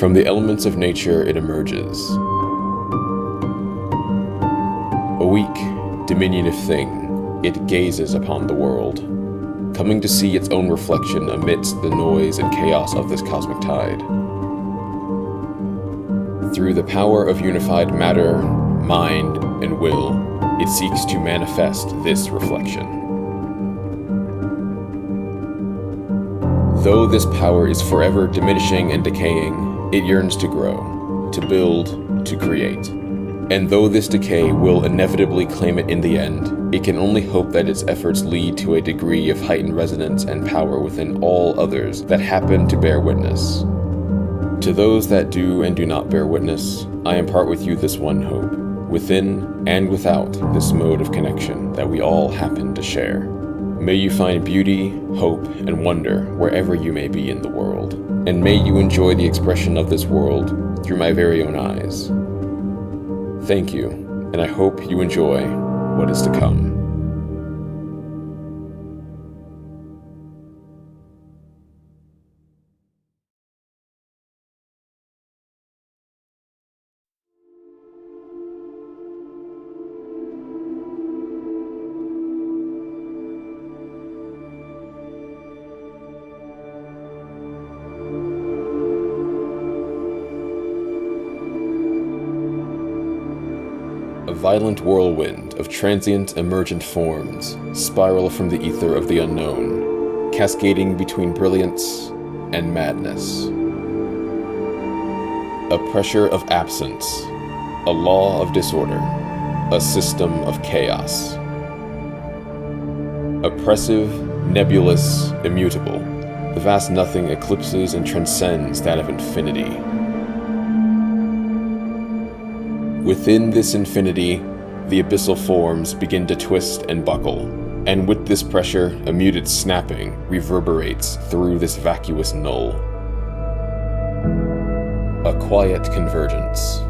From the elements of nature it emerges. A weak, diminutive thing, it gazes upon the world, coming to see its own reflection amidst the noise and chaos of this cosmic tide. Through the power of unified matter, mind, and will, it seeks to manifest this reflection. Though this power is forever diminishing and decaying, it yearns to grow, to build, to create. And though this decay will inevitably claim it in the end, it can only hope that its efforts lead to a degree of heightened resonance and power within all others that happen to bear witness. To those that do and do not bear witness, I impart with you this one hope, within and without this mode of connection that we all happen to share. May you find beauty, hope, and wonder wherever you may be in the world, and may you enjoy the expression of this world through my very own eyes. Thank you, and I hope you enjoy what is to come. A violent whirlwind of transient emergent forms spiral from the ether of the unknown, cascading between brilliance and madness. A pressure of absence, a law of disorder, a system of chaos. Oppressive, nebulous, immutable, the vast nothing eclipses and transcends that of infinity. Within this infinity, the abyssal forms begin to twist and buckle, and with this pressure, a muted snapping reverberates through this vacuous null. A quiet convergence,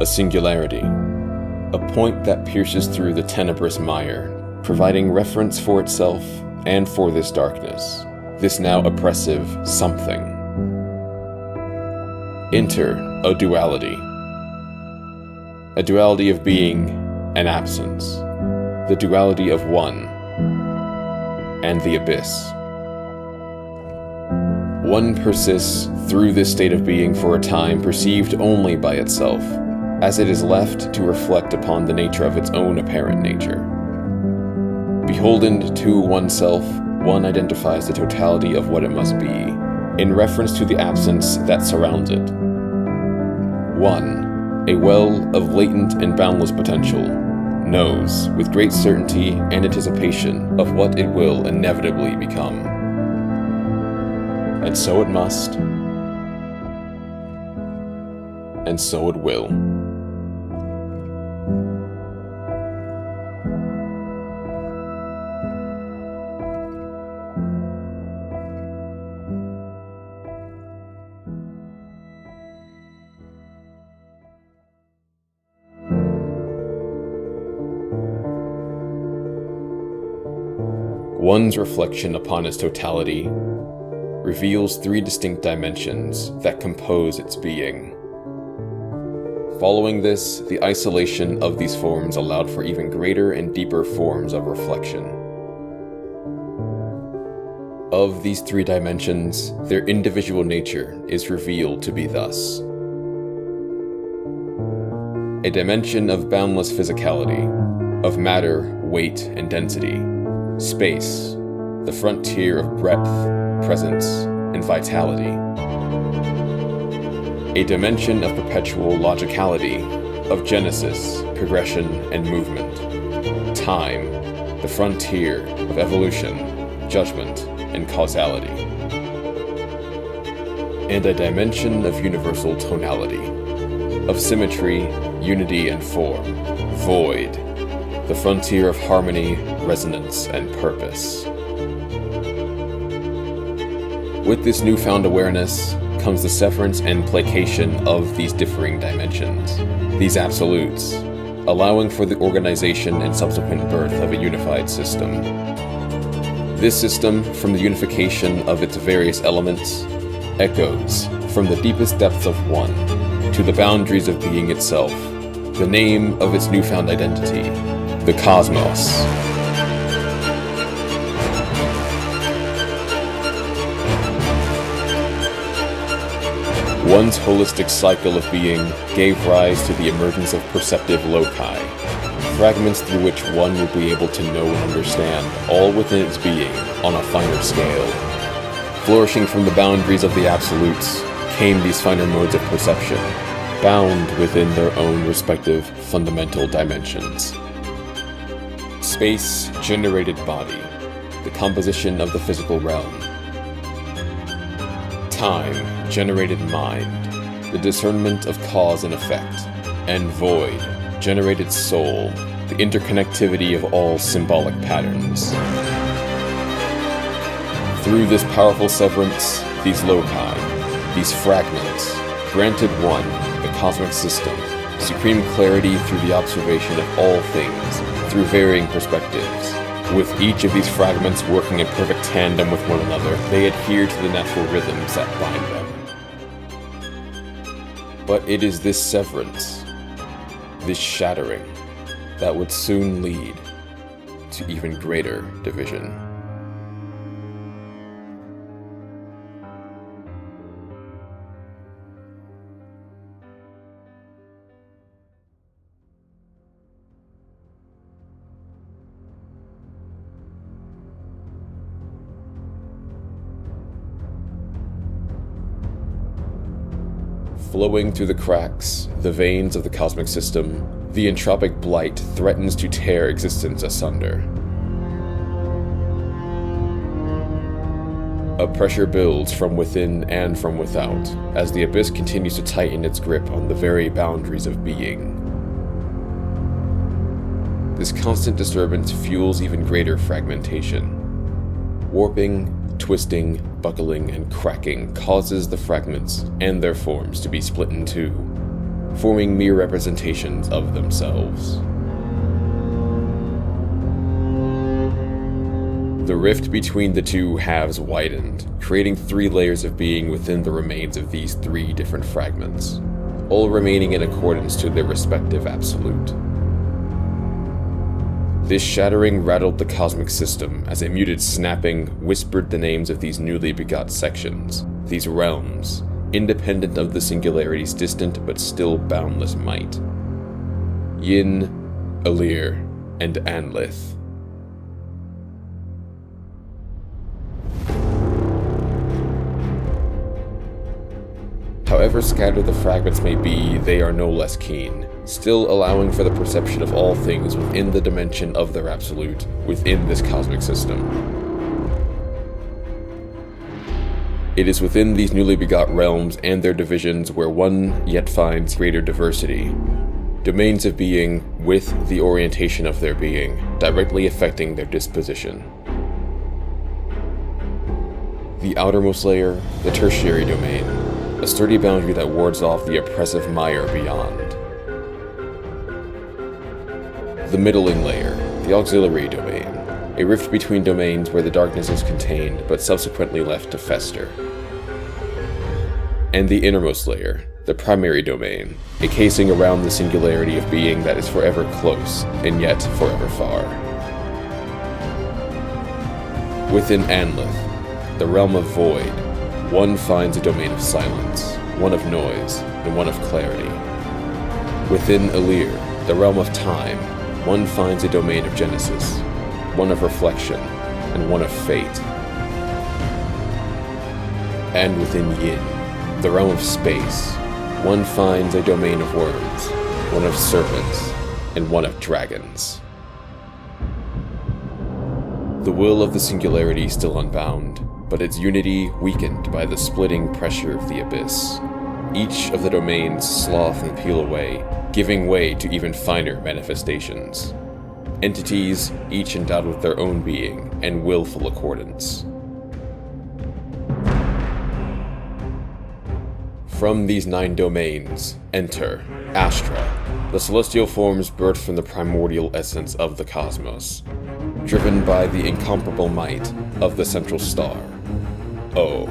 a singularity, a point that pierces through the tenebrous mire, providing reference for itself and for this darkness, this now oppressive something. Enter a duality. A duality of being and absence, the duality of one and the abyss. One persists through this state of being for a time perceived only by itself, as it is left to reflect upon the nature of its own apparent nature. Beholden to oneself, one identifies the totality of what it must be, in reference to the absence that surrounds it. One, a well of latent and boundless potential, knows with great certainty and anticipation of what it will inevitably become. And so it must, and so it will. One's reflection upon its totality reveals three distinct dimensions that compose its being. Following this, the isolation of these forms allowed for even greater and deeper forms of reflection. Of these three dimensions, their individual nature is revealed to be thus: a dimension of boundless physicality, of matter, weight, and density. Space, the frontier of breadth, presence, and vitality. A dimension of perpetual logicality, of genesis, progression, and movement. Time, the frontier of evolution, judgment, and causality. And a dimension of universal tonality, of symmetry, unity, and form. Void, the frontier of harmony, resonance, and purpose. With this newfound awareness comes the severance and placation of these differing dimensions, these absolutes, allowing for the organization and subsequent birth of a unified system. This system, from the unification of its various elements, echoes, from the deepest depths of one to the boundaries of being itself, the name of its newfound identity, the cosmos. One's holistic cycle of being gave rise to the emergence of perceptive loci, fragments through which one will be able to know and understand all within its being on a finer scale. Flourishing from the boundaries of the absolutes came these finer modes of perception, bound within their own respective fundamental dimensions. Space-generated body, the composition of the physical realm. Time-generated mind, the discernment of cause and effect. And void, generated soul, the interconnectivity of all symbolic patterns. Through this powerful severance, these loci, these fragments, granted one, the cosmic system, supreme clarity through the observation of all things, through varying perspectives. With each of these fragments working in perfect tandem with one another, they adhere to the natural rhythms that bind them. But it is this severance, this shattering, that would soon lead to even greater division. Flowing through the cracks, the veins of the cosmic system, the entropic blight threatens to tear existence asunder. A pressure builds from within and from without, as the abyss continues to tighten its grip on the very boundaries of being. This constant disturbance fuels even greater fragmentation. Warping, twisting, buckling, and cracking causes the fragments and their forms to be split in two, forming mere representations of themselves. The rift between the two halves widened, creating 3 layers of being within the remains of these 3 different fragments, all remaining in accordance to their respective absolute. This shattering rattled the cosmic system as a muted snapping whispered the names of these newly begot sections, these realms, independent of the singularity's distant but still boundless might. Yin, Alir, and Anlith. However scattered the fragments may be, they are no less keen, still allowing for the perception of all things within the dimension of their absolute, within this cosmic system. It is within these newly begot realms and their divisions where one yet finds greater diversity, domains of being with the orientation of their being, directly affecting their disposition. The outermost layer, the tertiary domain, a sturdy boundary that wards off the oppressive mire beyond. The middling layer, the auxiliary domain, a rift between domains where the darkness is contained but subsequently left to fester. And the innermost layer, the primary domain, a casing around the singularity of being that is forever close and yet forever far. Within Anlith, the realm of void, one finds a domain of silence, one of noise, and one of clarity. Within Alir, the realm of time, one finds a domain of genesis, one of reflection, and one of fate. And within Yin, the realm of space, one finds a domain of words, one of serpents, and one of dragons. The will of the singularity still unbound, but its unity weakened by the splitting pressure of the abyss. Each of the domains slough and peel away, giving way to even finer manifestations. Entities, each endowed with their own being and willful accordance. From these 9 domains, enter Astra, the celestial forms birthed from the primordial essence of the cosmos, driven by the incomparable might of the central star, O.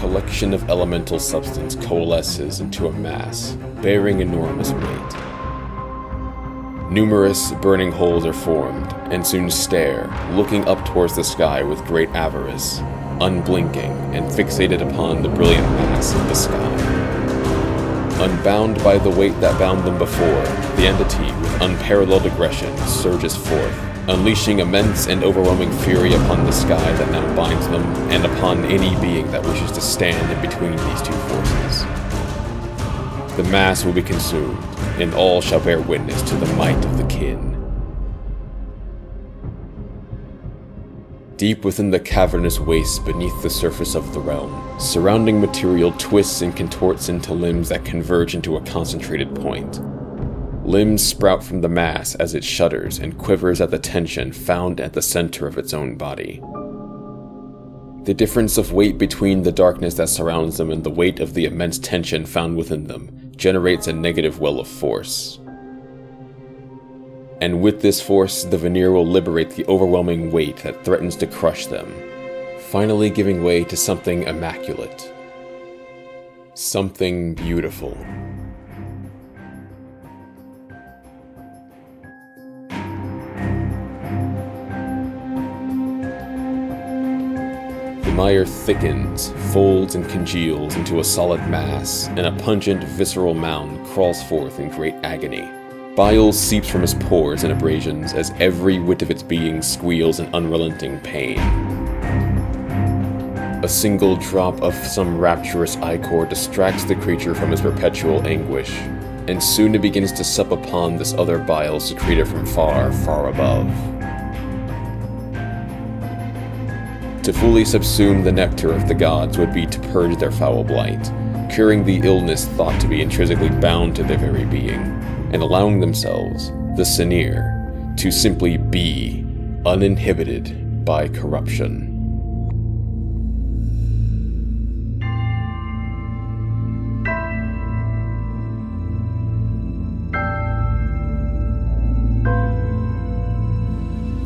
collection of elemental substance coalesces into a mass, bearing enormous weight. Numerous burning holes are formed, and soon stare, looking up towards the sky with great avarice, unblinking and fixated upon the brilliant mass of the sky. Unbound by the weight that bound them before, the entity with unparalleled aggression surges forth, unleashing immense and overwhelming fury upon the sky that now binds them, and upon any being that wishes to stand in between these two forces. The mass will be consumed, and all shall bear witness to the might of the kin. Deep within the cavernous wastes beneath the surface of the realm, surrounding material twists and contorts into limbs that converge into a concentrated point. Limbs sprout from the mass as it shudders and quivers at the tension found at the center of its own body. The difference of weight between the darkness that surrounds them and the weight of the immense tension found within them generates a negative well of force. And with this force, the veneer will liberate the overwhelming weight that threatens to crush them, finally giving way to something immaculate. Something beautiful. The mire thickens, folds, and congeals into a solid mass, and a pungent, visceral mound crawls forth in great agony. Bile seeps from its pores and abrasions as every whit of its being squeals in unrelenting pain. A single drop of some rapturous ichor distracts the creature from its perpetual anguish, and soon it begins to sup upon this other bile secreted from far, far above. To fully subsume the nectar of the gods would be to purge their foul blight, curing the illness thought to be intrinsically bound to their very being, and allowing themselves, the Senir, to simply be, uninhibited by corruption.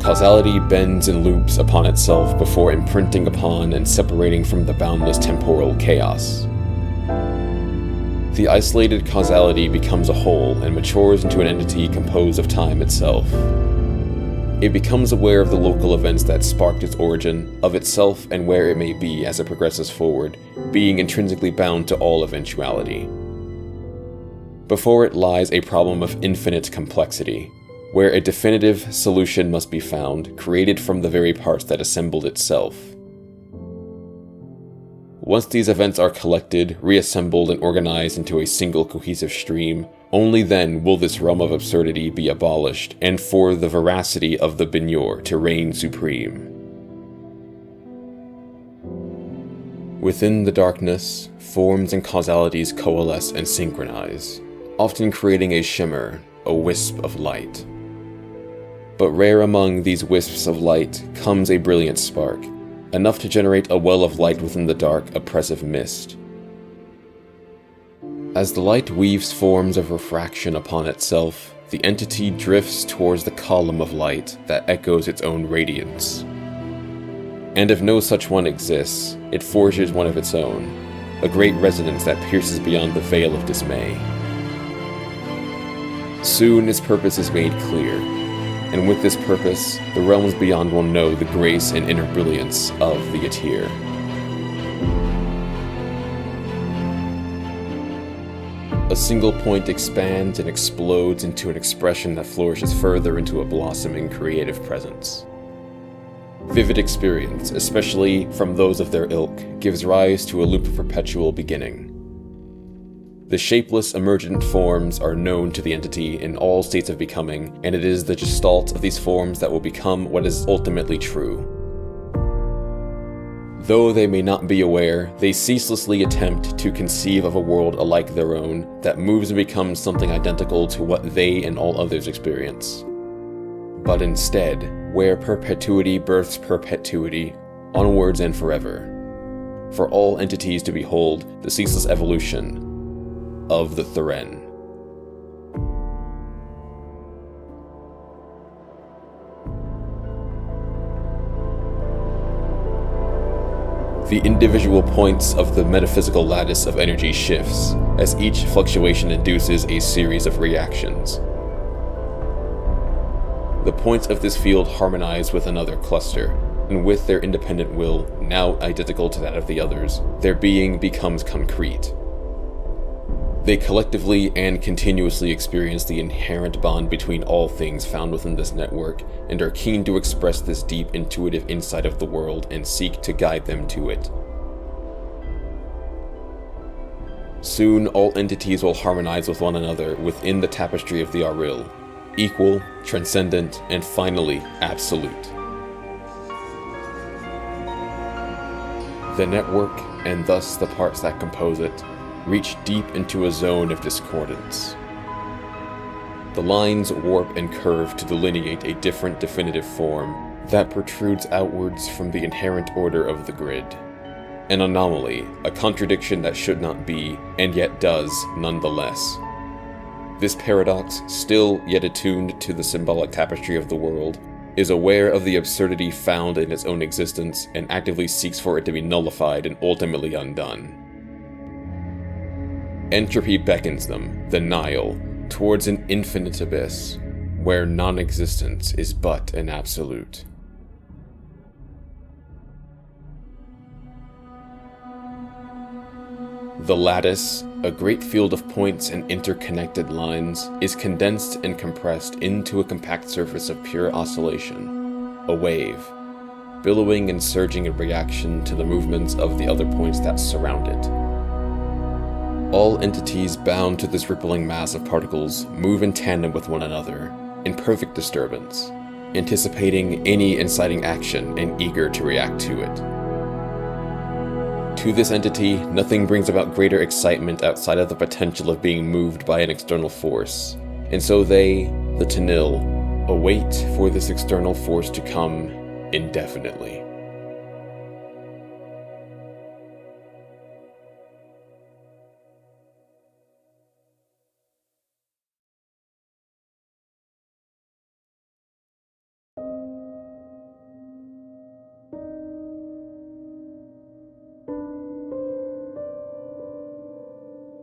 Causality bends and loops upon itself before imprinting upon and separating from the boundless temporal chaos. The isolated causality becomes a whole and matures into an entity composed of time itself. It becomes aware of the local events that sparked its origin, of itself and where it may be as it progresses forward, being intrinsically bound to all eventuality. Before it lies a problem of infinite complexity, where a definitive solution must be found, created from the very parts that assembled itself. Once these events are collected, reassembled, and organized into a single cohesive stream, only then will this realm of absurdity be abolished, and for the veracity of the Bingaman to reign supreme. Within the darkness, forms and causalities coalesce and synchronize, often creating a shimmer, a wisp of light. But rare among these wisps of light comes a brilliant spark, enough to generate a well of light within the dark, oppressive mist. As the light weaves forms of refraction upon itself, the entity drifts towards the column of light that echoes its own radiance. And if no such one exists, it forges one of its own, a great resonance that pierces beyond the veil of dismay. Soon its purpose is made clear, and with this purpose, the realms beyond will know the grace and inner brilliance of the Atir. A single point expands and explodes into an expression that flourishes further into a blossoming creative presence. Vivid experience, especially from those of their ilk, gives rise to a loop of perpetual beginning. The shapeless, emergent forms are known to the entity in all states of becoming, and it is the gestalt of these forms that will become what is ultimately true. Though they may not be aware, they ceaselessly attempt to conceive of a world alike their own that moves and becomes something identical to what they and all others experience. But instead, where perpetuity births perpetuity, onwards and forever, for all entities to behold the ceaseless evolution of the Theren. The individual points of the metaphysical lattice of energy shifts, as each fluctuation induces a series of reactions. The points of this field harmonize with another cluster, and with their independent will, now identical to that of the others, their being becomes concrete. They collectively and continuously experience the inherent bond between all things found within this network, and are keen to express this deep intuitive insight of the world and seek to guide them to it. Soon, all entities will harmonize with one another within the tapestry of the Auril, equal, transcendent, and finally, absolute. The network, and thus the parts that compose it, reach deep into a zone of discordance. The lines warp and curve to delineate a different definitive form that protrudes outwards from the inherent order of the grid. An anomaly, a contradiction that should not be, and yet does nonetheless. This paradox, still yet attuned to the symbolic tapestry of the world, is aware of the absurdity found in its own existence and actively seeks for it to be nullified and ultimately undone. Entropy beckons them, the Nile, towards an infinite abyss, where non-existence is but an absolute. The lattice, a great field of points and interconnected lines, is condensed and compressed into a compact surface of pure oscillation, a wave, billowing and surging in reaction to the movements of the other points that surround it. All entities bound to this rippling mass of particles move in tandem with one another, in perfect disturbance, anticipating any inciting action and eager to react to it. To this entity, nothing brings about greater excitement outside of the potential of being moved by an external force, and so they, the Tenil, await for this external force to come indefinitely.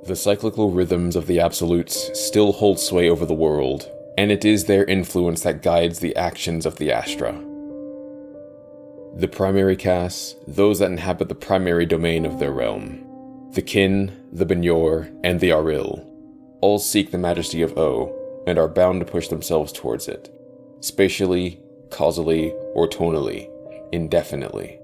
The cyclical rhythms of the Absolutes still hold sway over the world, and it is their influence that guides the actions of the Astra. The primary castes, those that inhabit the primary domain of their realm, the Kin, the Binyor, and the Auril, all seek the majesty of O, and are bound to push themselves towards it, spatially, causally, or tonally, indefinitely.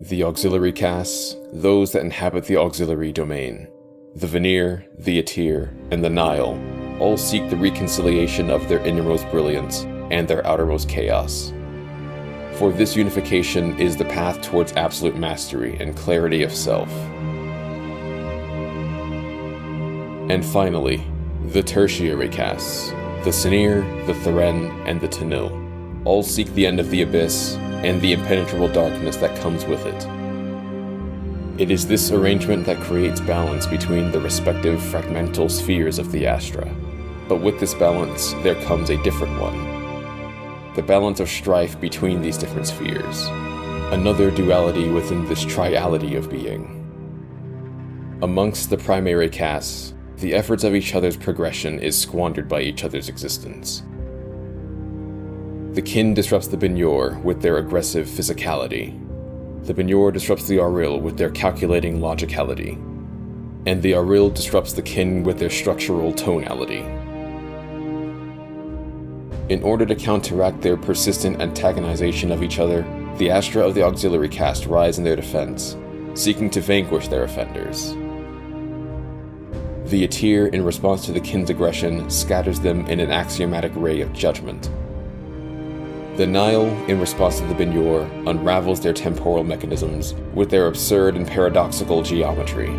The auxiliary castes, those that inhabit the auxiliary domain, the Veneer, the Atir, and the Nile, all seek the reconciliation of their innermost brilliance and their outermost chaos. For this unification is the path towards absolute mastery and clarity of self. And finally, the tertiary castes, the Senir, the Theren, and the Tenil, all seek the end of the abyss and the impenetrable darkness that comes with it. It is this arrangement that creates balance between the respective fragmental spheres of the Astra. But with this balance, there comes a different one. The balance of strife between these different spheres. Another duality within this triality of being. Amongst the primary castes, the efforts of each other's progression is squandered by each other's existence. The Kin disrupts the Binyor with their aggressive physicality. The Binyor disrupts the Auril with their calculating logicality. And the Auril disrupts the Kin with their structural tonality. In order to counteract their persistent antagonization of each other, the Astra of the auxiliary caste rise in their defense, seeking to vanquish their offenders. The Atir, in response to the Kin's aggression, scatters them in an axiomatic ray of judgment. The Nile, in response to the Binyor, unravels their temporal mechanisms with their absurd and paradoxical geometry.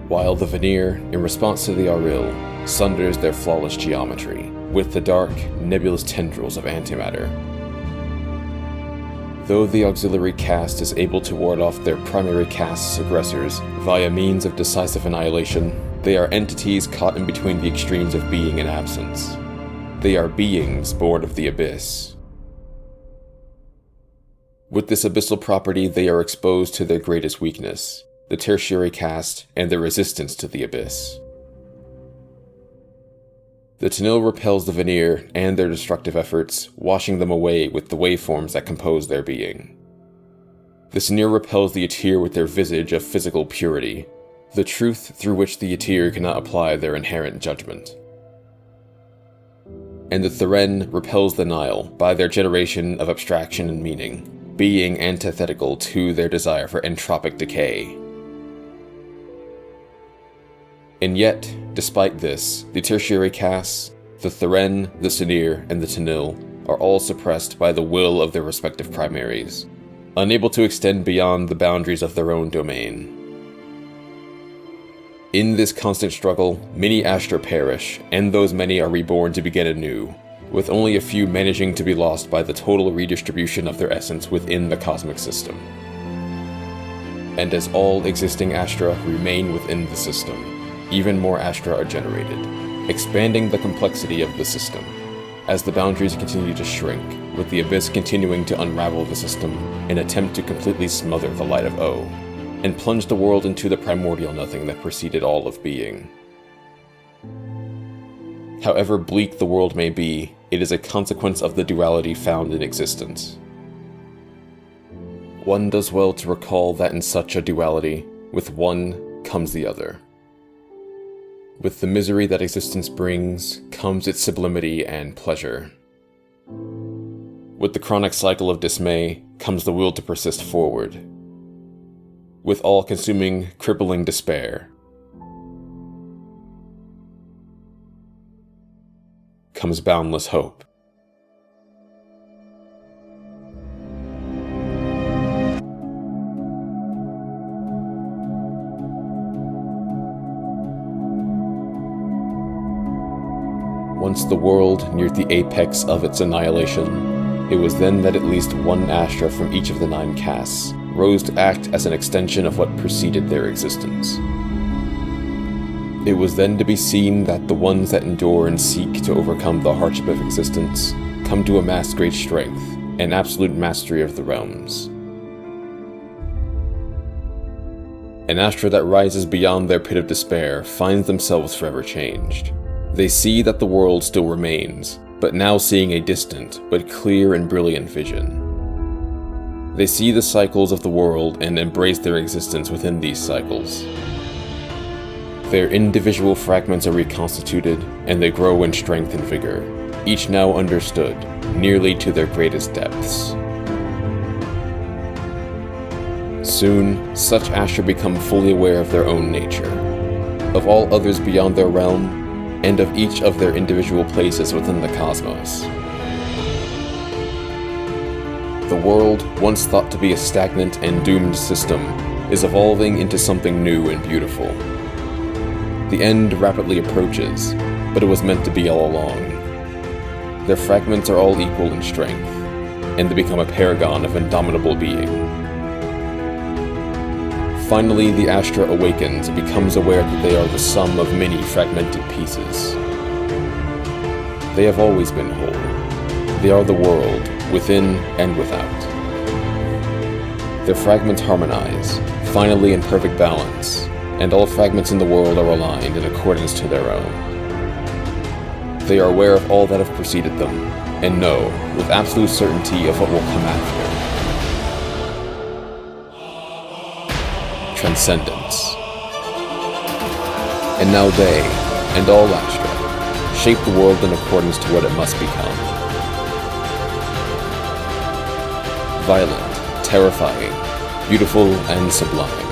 While the Veneer, in response to the Auril, sunders their flawless geometry with the dark, nebulous tendrils of antimatter. Though the auxiliary caste is able to ward off their primary caste's aggressors via means of decisive annihilation, they are entities caught in between the extremes of being and absence. They are beings born of the abyss. With this abyssal property, they are exposed to their greatest weakness, the tertiary caste and their resistance to the abyss. The Tenil repels the veneer and their destructive efforts, washing them away with the waveforms that compose their being. The Senir repels the Atir with their visage of physical purity, the truth through which the Atir cannot apply their inherent judgment. And the Theren repels the Nile by their generation of abstraction and meaning, being antithetical to their desire for entropic decay. And yet, despite this, the tertiary castes, the Theren, the Senir, and the Tenil are all suppressed by the will of their respective primaries, unable to extend beyond the boundaries of their own domain. In this constant struggle, many Astra perish, and those many are reborn to begin anew, with only a few managing to be lost by the total redistribution of their essence within the cosmic system. And as all existing Astra remain within the system, even more Astra are generated, expanding the complexity of the system, as the boundaries continue to shrink, with the Abyss continuing to unravel the system in an attempt to completely smother the light of O, and plunge the world into the primordial nothing that preceded all of being. However bleak the world may be, it is a consequence of the duality found in existence. One does well to recall that in such a duality, with one comes the other. With the misery that existence brings, comes its sublimity and pleasure. With the chronic cycle of dismay, comes the will to persist forward. With all-consuming, crippling despair, comes boundless hope. Once the world neared the apex of its annihilation, it was then that at least one Astra from each of the 9 castes rose to act as an extension of what preceded their existence. It was then to be seen that the ones that endure and seek to overcome the hardship of existence come to amass great strength and absolute mastery of the realms. An Astra that rises beyond their pit of despair finds themselves forever changed. They see that the world still remains, but now seeing a distant, but clear and brilliant vision. They see the cycles of the world and embrace their existence within these cycles. Their individual fragments are reconstituted, and they grow in strength and vigor, each now understood, nearly to their greatest depths. Soon, such Astra become fully aware of their own nature, of all others beyond their realm, and of each of their individual places within the cosmos. The world, once thought to be a stagnant and doomed system, is evolving into something new and beautiful. The end rapidly approaches, but it was meant to be all along. Their fragments are all equal in strength, and they become a paragon of indomitable being. Finally, the Astra awakens and becomes aware that they are the sum of many fragmented pieces. They have always been whole. They are the world, within and without. Their fragments harmonize, finally in perfect balance, and all fragments in the world are aligned in accordance to their own. They are aware of all that have preceded them, and know, with absolute certainty, of what will come after. Transcendence. And now they, and all Astra, shape the world in accordance to what it must become. Violent, terrifying, beautiful, and sublime,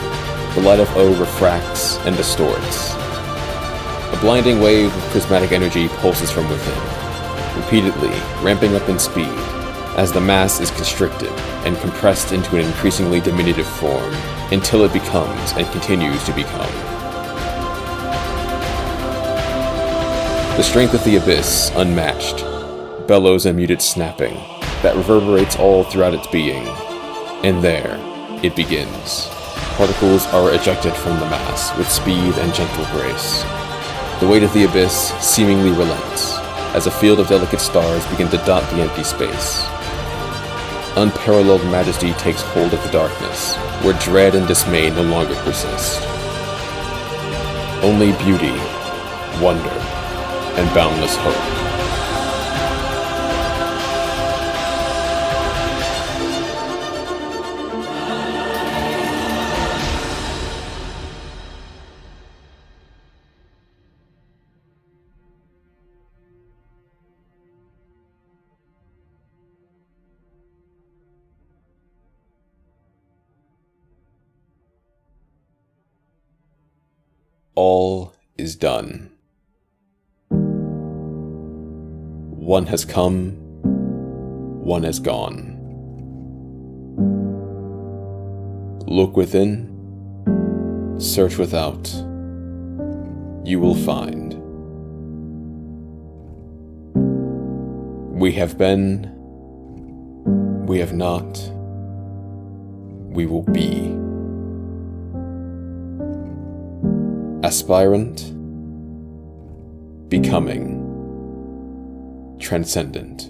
the light of O refracts and distorts. A blinding wave of prismatic energy pulses from within, repeatedly ramping up in speed, as the mass is constricted and compressed into an increasingly diminutive form, until it becomes and continues to become. The strength of the Abyss, unmatched, bellows a muted snapping that reverberates all throughout its being, and there it begins. Particles are ejected from the mass with speed and gentle grace. The weight of the Abyss seemingly relents, as a field of delicate stars begin to dot the empty space. unparalleled majesty takes hold of the darkness, where dread and dismay no longer persist. Only beauty, wonder, and boundless hope. All is done. One has come, one has gone. Look within, search without. You will find. We have been, we have not, we will be. Aspirant, becoming, transcendent.